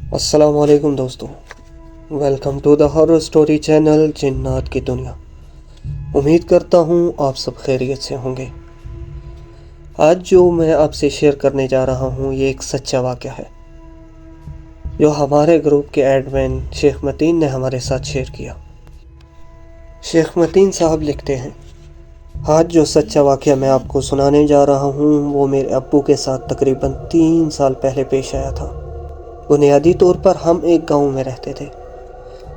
السلام علیکم دوستو، welcome to the horror story channel جنات کی دنیا۔ امید کرتا ہوں آپ سب خیریت سے ہوں گے۔ آج جو میں آپ سے شیئر کرنے جا رہا ہوں یہ ایک سچا واقعہ ہے جو ہمارے گروپ کے ایڈمن شیخ متین نے ہمارے ساتھ شیئر کیا۔ شیخ متین صاحب لکھتے ہیں، آج جو سچا واقعہ میں آپ کو سنانے جا رہا ہوں وہ میرے ابو کے ساتھ تقریباً 3 سال پہلے پیش آیا تھا۔ بنیادی طور پر ہم ایک گاؤں میں رہتے تھے،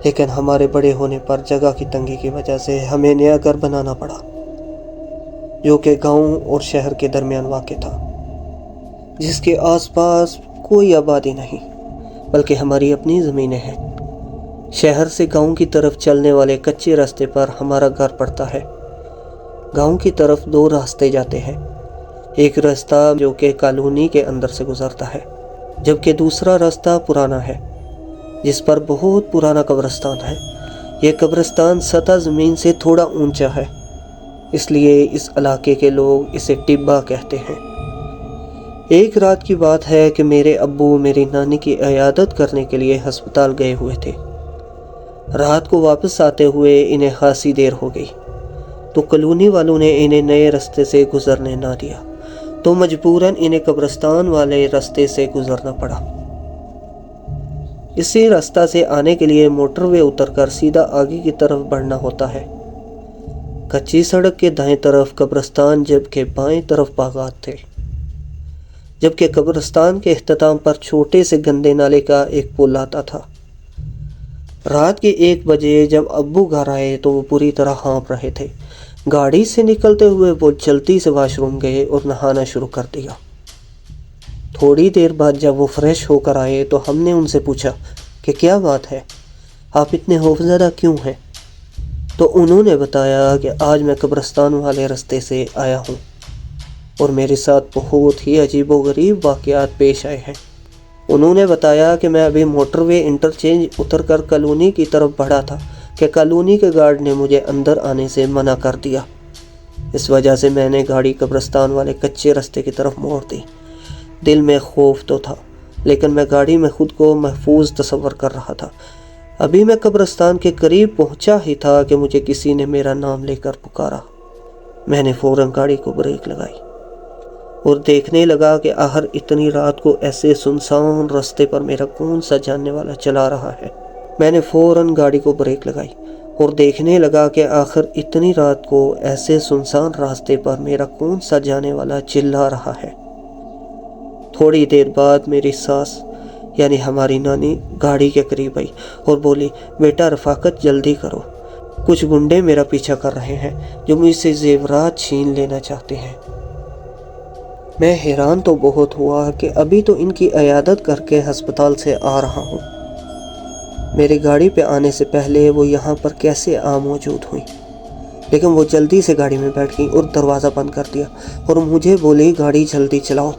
لیکن ہمارے بڑے ہونے پر جگہ کی تنگی کی وجہ سے ہمیں نیا گھر بنانا پڑا، جو کہ گاؤں اور شہر کے درمیان واقع تھا، جس کے آس پاس کوئی آبادی نہیں بلکہ ہماری اپنی زمینیں ہیں۔ شہر سے گاؤں کی طرف چلنے والے کچے راستے پر ہمارا گھر پڑتا ہے۔ گاؤں کی طرف 2 راستے جاتے ہیں، ایک راستہ جو کہ کالونی کے اندر سے گزرتا ہے، جبکہ دوسرا راستہ پرانا ہے جس پر بہت پرانا قبرستان ہے۔ یہ قبرستان سطح زمین سے تھوڑا اونچا ہے، اس لیے اس علاقے کے لوگ اسے ٹبہ کہتے ہیں۔ ایک رات کی بات ہے کہ میرے ابو میری نانی کی عیادت کرنے کے لیے ہسپتال گئے ہوئے تھے۔ رات کو واپس آتے ہوئے انہیں خاصی دیر ہو گئی، تو کالونی والوں نے انہیں نئے راستے سے گزرنے نہ دیا، تو مجبوراً انہیں قبرستان والے راستے سے گزرنا پڑا۔ اسی راستہ سے آنے کے لیے موٹر وے اتر کر سیدھا آگے کی طرف بڑھنا ہوتا ہے۔ کچی سڑک کے دائیں طرف قبرستان جبکہ بائیں طرف باغات تھے، جبکہ قبرستان کے اختتام پر چھوٹے سے گندے نالے کا ایک پل آتا تھا۔ رات کے 1 بجے جب ابو گھر آئے تو وہ پوری طرح ہانپ رہے تھے۔ گاڑی سے نکلتے ہوئے وہ جلدی سے واش روم گئے اور نہانا شروع کر دیا۔ تھوڑی دیر بعد جب وہ فریش ہو کر آئے تو ہم نے ان سے پوچھا کہ کیا بات ہے، آپ اتنے خوفزدہ کیوں ہیں؟ تو انہوں نے بتایا کہ آج میں قبرستان والے راستے سے آیا ہوں اور میرے ساتھ بہت ہی عجیب و غریب واقعات پیش آئے ہیں۔ انہوں نے بتایا کہ میں ابھی موٹر وے انٹرچینج اتر کر کالونی کی طرف بڑھا تھا کہ کالونی کے گارڈ نے مجھے اندر آنے سے منع کر دیا۔ اس وجہ سے میں نے گاڑی قبرستان والے کچے راستے کی طرف موڑ دی۔ دل میں خوف تو تھا، لیکن میں گاڑی میں خود کو محفوظ تصور کر رہا تھا۔ ابھی میں قبرستان کے قریب پہنچا ہی تھا کہ مجھے کسی نے میرا نام لے کر پکارا۔ میں نے فوراً گاڑی کو بریک لگائی اور دیکھنے لگا کہ آخر اتنی رات کو ایسے سنسان راستے پر میرا کون سا جاننے والا چلا رہا ہے۔ میں نے فوراً گاڑی کو بریک لگائی اور دیکھنے لگا کہ آخر اتنی رات کو ایسے سنسان راستے پر میرا کون سا جانے والا چلا رہا ہے۔ تھوڑی دیر بعد میری ساس یعنی ہماری نانی گاڑی کے قریب آئی اور بولی، بیٹا رفاقت جلدی کرو، کچھ گنڈے میرا پیچھا کر رہے ہیں جو مجھ سے زیورات چھین لینا چاہتے ہیں۔ میں حیران تو بہت ہوا کہ ابھی تو ان کی عیادت کر کے ہسپتال سے آ رہا ہوں، میری گاڑی پہ آنے سے پہلے وہ یہاں پر کیسے موجود ہوئی؟ لیکن وہ جلدی سے گاڑی میں بیٹھ گئی اور دروازہ بند کر دیا اور مجھے بولی، گاڑی جلدی چلاؤ۔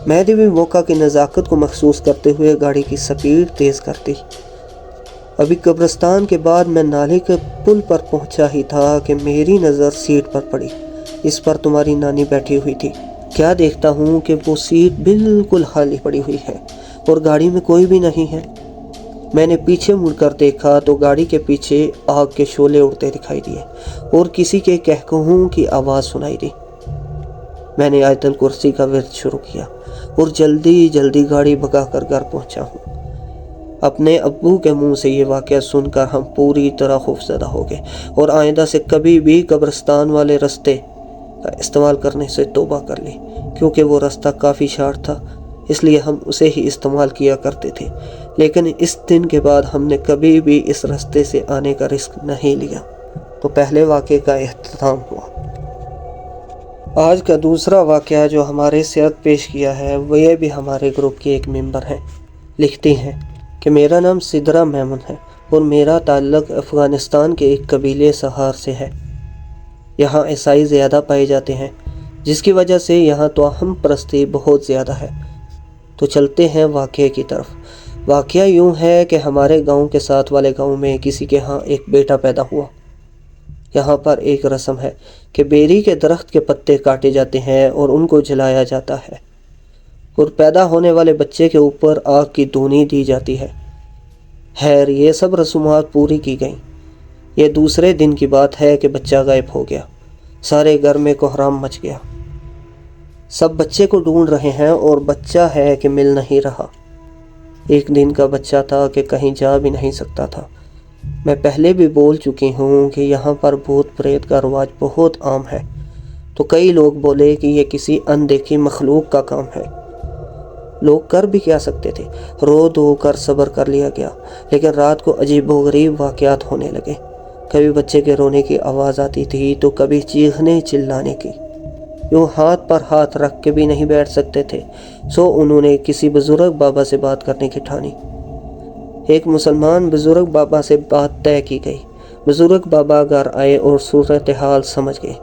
میں نے بھی موقع کی نزاکت کو محسوس کرتے ہوئے گاڑی کی سپیڈ تیز کر دی۔ ابھی قبرستان کے بعد میں نالے کے پل پر پہنچا ہی تھا کہ میری نظر سیٹ پر پڑی، اس پر تمہاری نانی بیٹھی ہوئی تھی۔ کیا دیکھتا ہوں کہ وہ سیٹ بالکل خالی پڑی ہوئی ہے اور گاڑی میں کوئی بھی نہیں ہے۔ میں نے پیچھے مڑ کر دیکھا تو گاڑی کے پیچھے آگ کے شعلے اڑتے دکھائی دیے اور کسی کے کہکہوں کی آواز سنائی دی۔ میں نے آیت الکرسی کا ورد شروع کیا اور جلدی گاڑی بھگا کر گھر پہنچا ہوں۔ اپنے ابو کے منہ سے یہ واقعہ سن کر ہم پوری طرح خوفزدہ ہو گئے اور آئندہ سے کبھی بھی قبرستان والے راستے کا استعمال کرنے سے توبہ کر لی، کیونکہ وہ راستہ کافی شارٹ تھا، اس لیے ہم اسے ہی استعمال کیا کرتے تھے۔ لیکن اس دن کے بعد ہم نے کبھی بھی اس راستے سے آنے کا رسک نہیں لیا۔ تو پہلے واقعے کا اختتام ہوا۔ آج کا دوسرا واقعہ جو ہمارے ساتھ پیش کیا ہے وہ یہ بھی ہمارے گروپ کی ایک ممبر ہیں۔ لکھتی ہیں کہ میرا نام سدرا میمن ہے اور میرا تعلق افغانستان کے ایک قبیلے سہار سے ہے۔ یہاں عیسائی زیادہ پائے جاتے ہیں، جس کی وجہ سے یہاں توہم پرستی بہت زیادہ ہے۔ تو چلتے ہیں واقعے کی طرف۔ واقعہ یوں ہے کہ ہمارے گاؤں کے ساتھ والے گاؤں میں کسی کے ہاں ایک بیٹا پیدا ہوا۔ یہاں پر ایک رسم ہے کہ بیری کے درخت کے پتے کاٹے جاتے ہیں اور ان کو جلایا جاتا ہے۔ اور پیدا ہونے والے بچے کے اوپر آگ کی دھونی دی جاتی ہے۔ خیر، یہ سب رسومات پوری کی گئیں۔ یہ دوسرے دن کی بات ہے کہ بچہ غائب ہو گیا۔ سارے گھر میں کوہرام مچ گیا۔ سب بچے کو ڈھونڈ رہے ہیں اور بچہ ہے کہ مل نہیں رہا۔ ایک دن کا بچہ تھا کہ کہیں جا بھی نہیں سکتا تھا۔ میں پہلے بھی بول چکی ہوں کہ یہاں پر بھوت پریت کا رواج بہت عام ہے، تو کئی لوگ بولے کہ یہ کسی اندیکھی مخلوق کا کام ہے۔ لوگ کر بھی کیا سکتے تھے؟ رو دھو کر صبر کر لیا گیا، لیکن رات کو عجیب و غریب واقعات ہونے لگے۔ کبھی بچے کے رونے کی آواز آتی تھی تو کبھی چیخنے چلانے کی۔ یوں ہاتھ پر ہاتھ رکھ کے بھی نہیں بیٹھ سکتے تھے، سو انہوں نے کسی بزرگ بابا سے بات کرنے کی ٹھانی۔ ایک مسلمان بزرگ بابا سے بات طے کی گئی۔ بزرگ بابا گھر آئے اور صورتحال سمجھ گئے۔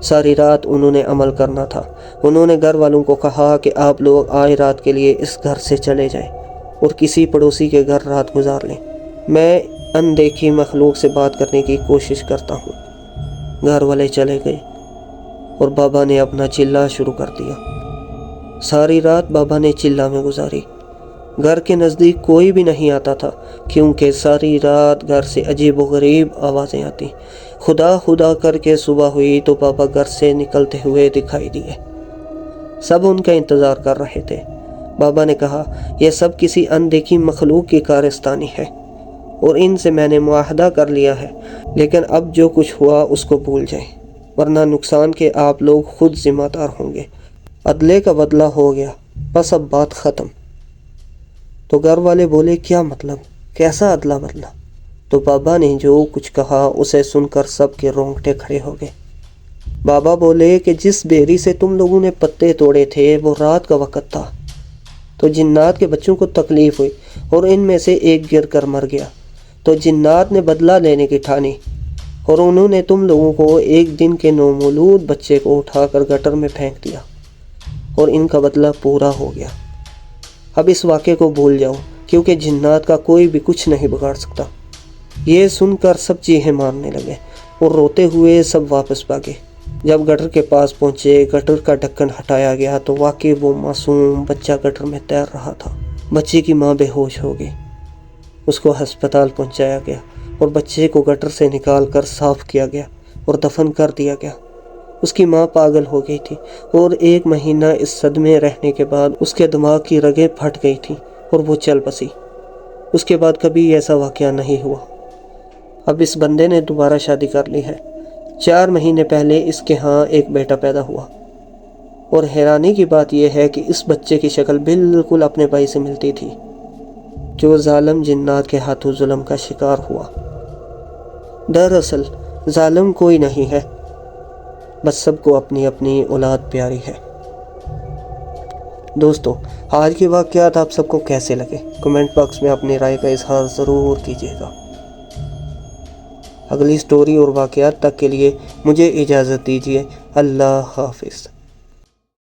ساری رات انہوں نے عمل کرنا تھا۔ انہوں نے گھر والوں کو کہا کہ آپ لوگ آج رات کے لیے اس گھر سے چلے جائیں اور کسی پڑوسی کے گھر رات گزار لیں۔ میں اندیکھی مخلوق سے بات کرنے کی کوشش کرتا ہوں۔ گھر والے چلے گئے اور بابا نے اپنا چلہ شروع کر دیا۔ ساری رات بابا نے چلہ میں گزاری۔ گھر کے نزدیک کوئی بھی نہیں آتا تھا، کیونکہ ساری رات گھر سے عجیب و غریب آوازیں آتی۔ خدا خدا کر کے صبح ہوئی تو بابا گھر سے نکلتے ہوئے دکھائی دیے۔ سب ان کا انتظار کر رہے تھے۔ بابا نے کہا، یہ سب کسی اندیکھی مخلوق کی کارستانی ہے اور ان سے میں نے معاہدہ کر لیا ہے، لیکن اب جو کچھ ہوا اس کو بھول جائیں، ورنہ نقصان کے آپ لوگ خود ذمہ دار ہوں گے۔ عدلے کا بدلہ ہو گیا، بس اب بات ختم۔ تو گھر والے بولے، کیا مطلب؟ کیسا عدلہ بدلہ؟ تو بابا نے جو کچھ کہا اسے سن کر سب کے رونگٹے کھڑے ہو گئے۔ بابا بولے کہ جس بیری سے تم لوگوں نے پتے توڑے تھے وہ رات کا وقت تھا، تو جنات کے بچوں کو تکلیف ہوئی اور ان میں سے ایک گر کر مر گیا، تو جنات نے بدلہ لینے کی ٹھانی اور انہوں نے تم لوگوں کو ایک دن کے نومولود بچے کو اٹھا کر گٹر میں پھینک دیا اور ان کا بدلہ پورا ہو گیا۔ اب اس واقعے کو بھول جاؤ، کیونکہ جنات کا کوئی بھی کچھ نہیں بگاڑ سکتا۔ یہ سن کر سب چیخیں مارنے لگے اور روتے ہوئے سب واپس بھاگے۔ جب گٹر کے پاس پہنچے، گٹر کا ڈھکن ہٹایا گیا تو واقعی وہ معصوم بچہ گٹر میں تیر رہا تھا۔ بچے کی ماں بے ہوش ہو گئی۔ اس کو ہسپتال پہنچایا گیا اور بچے کو گٹر سے نکال کر صاف کیا گیا اور دفن کر دیا گیا۔ اس کی ماں پاگل ہو گئی تھی اور 1 مہینہ اس صدمے رہنے کے بعد اس کے دماغ کی رگیں پھٹ گئی تھیں اور وہ چل بسی۔ اس کے بعد کبھی ایسا واقعہ نہیں ہوا۔ اب اس بندے نے دوبارہ شادی کر لی ہے۔ 4 مہینے پہلے اس کے ہاں ایک بیٹا پیدا ہوا، اور حیرانی کی بات یہ ہے کہ اس بچے کی شکل بالکل اپنے بھائی سے ملتی تھی، جو ظالم جنات کے ہاتھوں ظلم کا شکار ہوا۔ دراصل ظالم کوئی نہیں ہے، بس سب کو اپنی اپنی اولاد پیاری ہے۔ دوستو، آج کے واقعات آپ سب کو کیسے لگے؟ کمنٹ باکس میں اپنی رائے کا اظہار ضرور کیجیے گا۔ اگلی سٹوری اور واقعات تک کے لیے مجھے اجازت دیجیے۔ اللہ حافظ۔